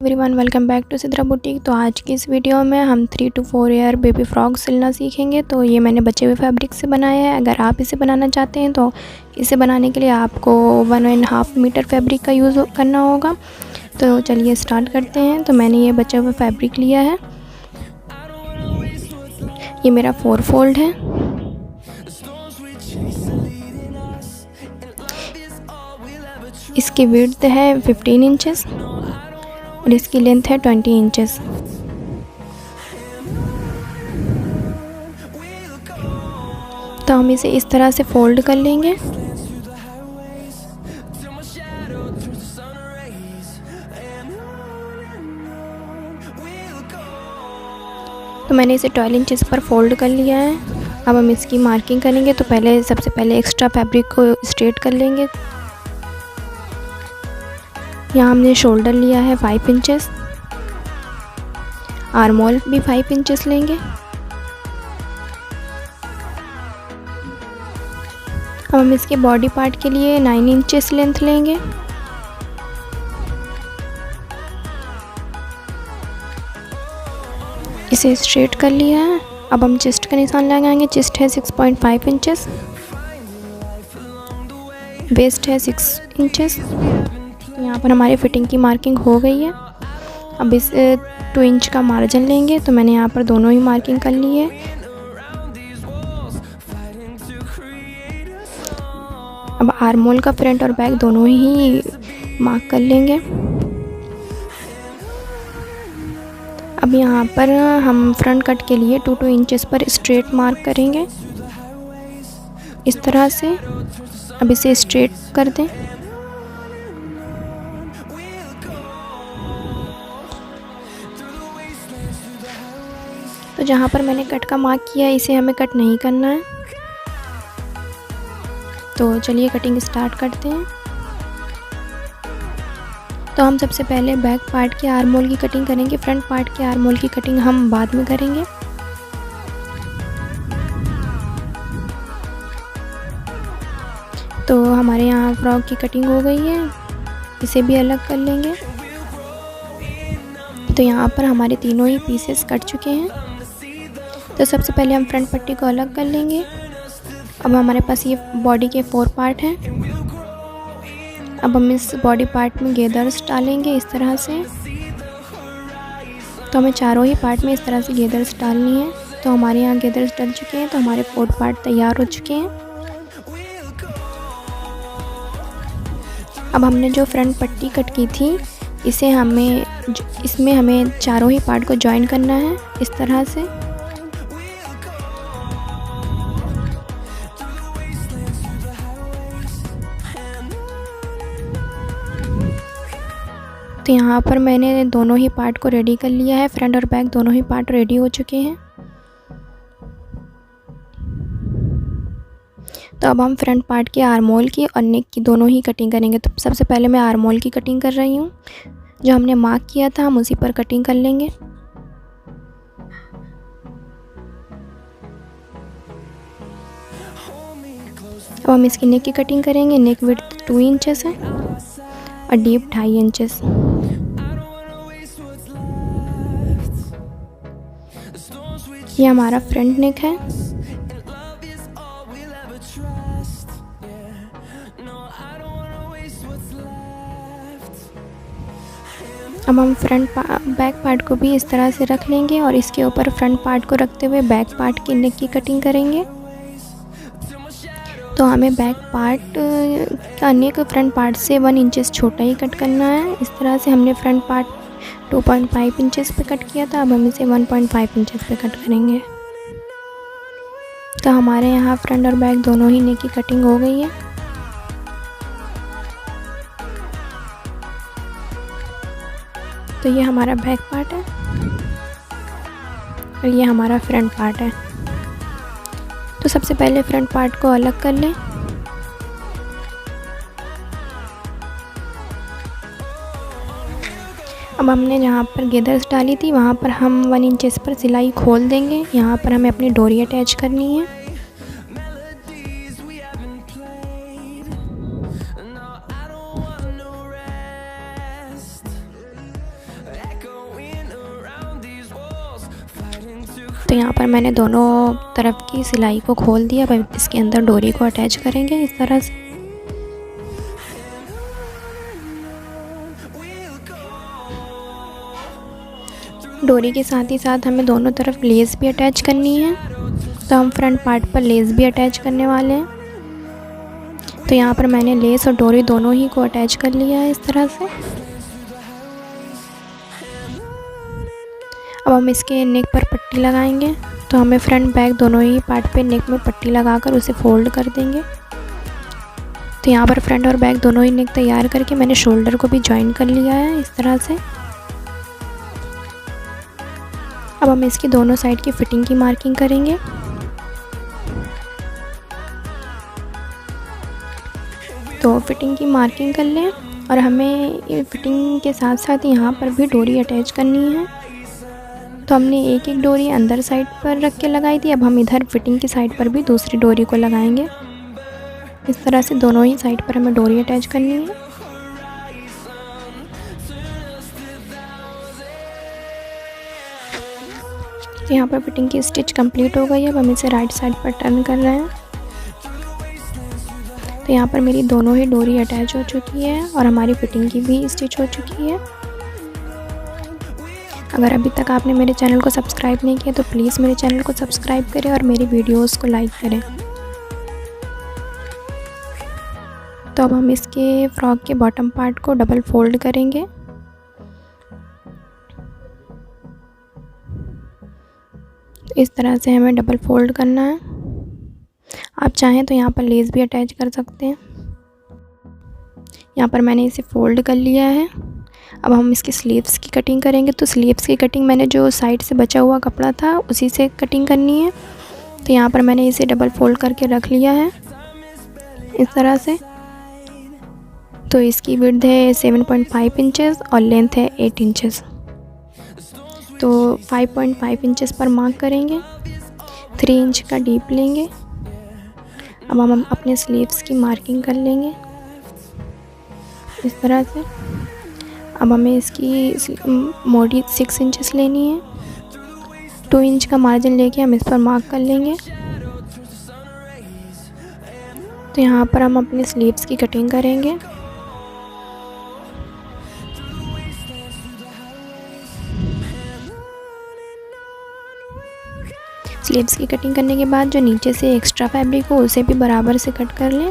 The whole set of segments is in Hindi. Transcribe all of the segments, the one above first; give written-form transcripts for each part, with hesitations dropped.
Everyone welcome back to Sidra boutique. तो आज की इस वीडियो में हम 3 to 4 ईयर बेबी फ्रॉक सिलना सीखेंगे। तो ये मैंने बचे हुए फैब्रिक से बनाया है। अगर आप इसे बनाना चाहते हैं तो इसे बनाने के लिए आपको 1.5 मीटर फैब्रिक का यूज़ करना होगा। तो चलिए स्टार्ट करते हैं। तो मैंने ये बचा हुआ फैब्रिक लिया है, ये मेरा 4 फोल्ड है। इसकी विड्थ है 15 इंचेस और इसकी लेंथ है 20 इंचेस। तो हम इसे इस तरह से फोल्ड कर लेंगे। तो मैंने इसे 12 इंचेस पर फोल्ड कर लिया है। अब हम इसकी मार्किंग करेंगे। तो सबसे पहले एक्स्ट्रा फैब्रिक को स्ट्रेट कर लेंगे। यहाँ हमने शोल्डर लिया है 5 इंचेस, आर्म होल भी 5 इंचेस लेंगे। अब हम इसके बॉडी पार्ट के लिए 9 इंचेस लेंथ लेंगे। इसे स्ट्रेट कर लिया है। अब हम चेस्ट का निशान लगाएंगे। चेस्ट है 6.5 इंचेस, वेस्ट है 6 इंचेस। यहाँ पर हमारी फिटिंग की मार्किंग हो गई है। अब इस 2 इंच का मार्जिन लेंगे। तो मैंने यहाँ पर दोनों ही मार्किंग कर ली है। अब आर्म होल का फ्रंट और बैक दोनों ही मार्क कर लेंगे। अब यहाँ पर हम फ्रंट कट के लिए 2 इंचेस पर स्ट्रेट मार्क करेंगे इस तरह से। अब इसे स्ट्रेट कर दें। तो जहाँ पर मैंने कट का मार्क किया है इसे हमें कट नहीं करना है। तो चलिए कटिंग स्टार्ट करते हैं। तो हम सबसे पहले बैक पार्ट के आर्म होल की कटिंग करेंगे। फ्रंट पार्ट के आर्म होल की कटिंग हम बाद में करेंगे। तो हमारे यहाँ फ्रॉक की कटिंग हो गई है, इसे भी अलग कर लेंगे। तो यहाँ पर हमारे तीनों ही पीसेस कट चुके हैं। तो सबसे पहले हम फ्रंट पट्टी को अलग कर लेंगे। अब हमारे पास ये बॉडी के 4 पार्ट हैं। अब हम इस बॉडी पार्ट में गेदर्स डालेंगे इस तरह से। तो हमें चारों ही पार्ट में इस तरह से गेदर्स डालनी है। तो हमारे यहाँ गेदर्स डल चुके हैं। तो हमारे 4 पार्ट तैयार हो चुके हैं। अब हमने जो फ्रंट पट्टी कट की थी इसमें हमें चारों ही पार्ट को जॉइन करना है इस तरह से। तो यहाँ पर मैंने दोनों ही पार्ट को रेडी कर लिया है। फ्रंट और बैक दोनों ही पार्ट रेडी हो चुके हैं। तो अब हम फ्रंट पार्ट के आर्म होल की और नेक की दोनों ही कटिंग करेंगे। तो सबसे पहले मैं आर्म होल की कटिंग कर रही हूँ। जो हमने मार्क किया था हम उसी पर कटिंग कर लेंगे। अब हम इसकी नेक की कटिंग करेंगे। नेक विड्थ 2 इंचेस है और डीप 2.5 इंचेस। ये हमारा फ्रंट नेक है। अब हम बैक पार्ट को भी इस तरह से रख लेंगे और इसके ऊपर फ्रंट पार्ट को रखते हुए बैक पार्ट की नेक की कटिंग करेंगे। तो हमें बैक पार्ट का नेक फ्रंट पार्ट से 1 इंचेस छोटा ही कट करना है। इस तरह से हमने फ्रंट पार्ट 2.5 इंचेस पे कट किया था। अब हम इसे 1.5 इंचेस पे कट करेंगे। तो हमारे यहाँ फ्रंट और बैक दोनों ही नेक की कटिंग हो गई है। तो ये हमारा बैक पार्ट है और ये हमारा फ्रंट पार्ट है। तो सबसे पहले फ्रंट पार्ट को अलग कर लें। अब हमने जहाँ पर गेदर्स डाली थी वहाँ पर हम 1 इंचेस पर सिलाई खोल देंगे। यहाँ पर हमें अपनी डोरी अटैच करनी है। तो यहाँ पर मैंने दोनों तरफ की सिलाई को खोल दिया। अब इसके अंदर डोरी को अटैच करेंगे इस तरह से। डोरी के साथ ही साथ हमें दोनों तरफ लेस भी अटैच करनी है, तो हम फ्रंट पार्ट पर लेस भी अटैच करने वाले हैं। तो यहाँ पर मैंने लेस और डोरी दोनों ही को अटैच कर लिया है इस तरह से। अब हम इसके नेक पर पट्टी लगाएंगे, तो हमें फ्रंट बैक दोनों ही पार्ट पे नेक में पट्टी लगाकर उसे फोल्ड कर देंगे। तो यहाँ पर फ्रंट और बैक दोनों ही नेक तैयार करके मैंने शोल्डर को भी जॉइन कर लिया है इस तरह से। अब हम इसकी दोनों साइड की फिटिंग की मार्किंग करेंगे। तो फिटिंग की मार्किंग कर लें, और हमें फिटिंग के साथ साथ यहाँ पर भी डोरी अटैच करनी है। तो हमने एक एक डोरी अंदर साइड पर रख के लगाई थी, अब हम इधर फिटिंग की साइड पर भी दूसरी डोरी को लगाएंगे। इस तरह से दोनों ही साइड पर हमें डोरी अटैच करनी है। तो यहाँ पर फिटिंग की स्टिच कंप्लीट हो गई है। अब हम इसे राइट साइड पर टर्न कर रहे हैं। तो यहाँ पर मेरी दोनों ही डोरी अटैच हो चुकी है और हमारी फिटिंग की भी स्टिच हो चुकी है। अगर अभी तक आपने मेरे चैनल को सब्सक्राइब नहीं किया तो प्लीज़ मेरे चैनल को सब्सक्राइब करें और मेरी वीडियोस को लाइक करें। तो अब हम इसके फ्रॉक के बॉटम पार्ट को डबल फोल्ड करेंगे। इस तरह से हमें डबल फोल्ड करना है। आप चाहें तो यहाँ पर लेस भी अटैच कर सकते हैं। यहाँ पर मैंने इसे फोल्ड कर लिया है। अब हम इसकी स्लीव्स की कटिंग करेंगे। तो स्लीव्स की कटिंग मैंने जो साइड से बचा हुआ कपड़ा था उसी से कटिंग करनी है। तो यहाँ पर मैंने इसे डबल फोल्ड करके रख लिया है इस तरह से। तो इसकी विड्थ है 7.5 इंचेस और लेंथ है 8 इंचेस। तो 5.5 इंचेस पर मार्क करेंगे, 3 इंच का डीप लेंगे। अब हम अपने स्लीव्स की मार्किंग कर लेंगे इस तरह से। अब हमें इसकी मोटी 6 इंचेस लेनी है। 2 इंच का मार्जिन लेके हम इस पर मार्क कर लेंगे। तो यहाँ पर हम अपने स्लीव्स की कटिंग करेंगे। स्लीव्स की कटिंग करने के बाद जो नीचे से एक्स्ट्रा फैब्रिक हो उसे भी बराबर से कट कर लें।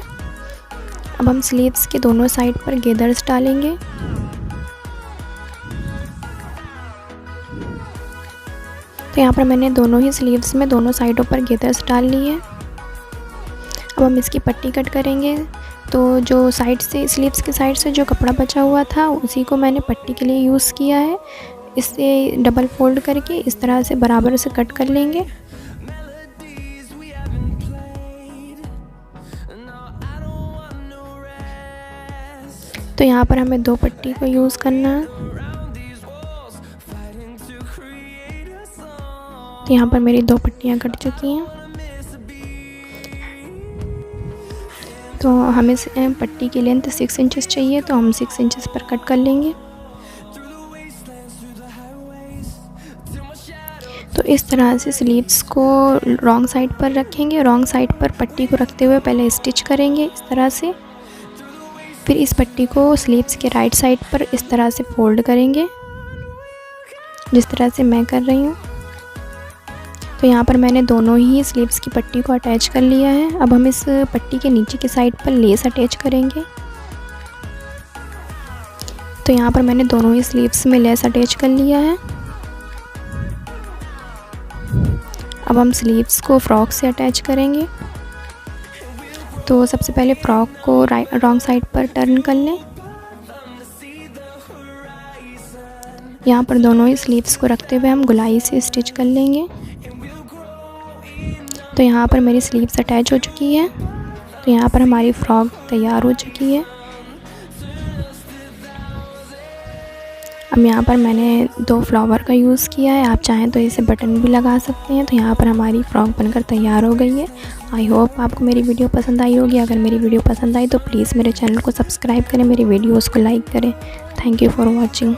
अब हम स्लीव्स के दोनों साइड पर गेदर्स डालेंगे। तो यहाँ पर मैंने दोनों ही स्लीव्स में दोनों साइडों पर गेदर्स डाल ली है। अब हम इसकी पट्टी कट करेंगे। तो जो साइड से स्लीव्स के साइड से जो कपड़ा बचा हुआ था उसी को मैंने पट्टी के लिए यूज़ किया है। इसे डबल फोल्ड करके इस तरह से बराबर से कट कर लेंगे। तो यहाँ पर हमें 2 पट्टी को यूज़ करना है। तो यहाँ पर मेरी 2 पट्टियाँ कट चुकी हैं। तो हमें पट्टी की लेंथ 6 इंचेस चाहिए, तो हम 6 इंचेस पर कट कर लेंगे। तो इस तरह से स्लीव्स को रॉन्ग साइड पर रखेंगे। रॉन्ग साइड पर पट्टी को रखते हुए पहले स्टिच करेंगे इस तरह से। फिर इस पट्टी को स्लीव्स के राइट साइड पर इस तरह से फोल्ड करेंगे जिस तरह से मैं कर रही हूँ। तो यहाँ पर मैंने दोनों ही स्लीव्स की पट्टी को अटैच कर लिया है। अब हम इस पट्टी के नीचे की साइड पर लेस अटैच करेंगे। तो यहाँ पर मैंने दोनों ही स्लीव्स में लेस अटैच कर लिया है। अब हम स्लीव्स को फ्रॉक से अटैच करेंगे। तो सबसे पहले फ्रॉक को रॉन्ग साइड पर टर्न कर लें। यहाँ पर दोनों ही स्लीव्स को रखते हुए हम गोलाई से स्टिच कर लेंगे। तो यहाँ पर मेरी स्लीव्स अटैच हो चुकी है। तो यहाँ पर हमारी फ्रॉक तैयार हो चुकी है। अब यहाँ पर मैंने 2 फ्लावर का यूज़ किया है। आप चाहें तो इसे बटन भी लगा सकते हैं। तो यहाँ पर हमारी फ्रॉक बनकर तैयार हो गई है। आई होप आपको मेरी वीडियो पसंद आई होगी। अगर मेरी वीडियो पसंद आई तो प्लीज़ मेरे चैनल को सब्सक्राइब करें, मेरी वीडियोस को लाइक करें। Thank you for watching.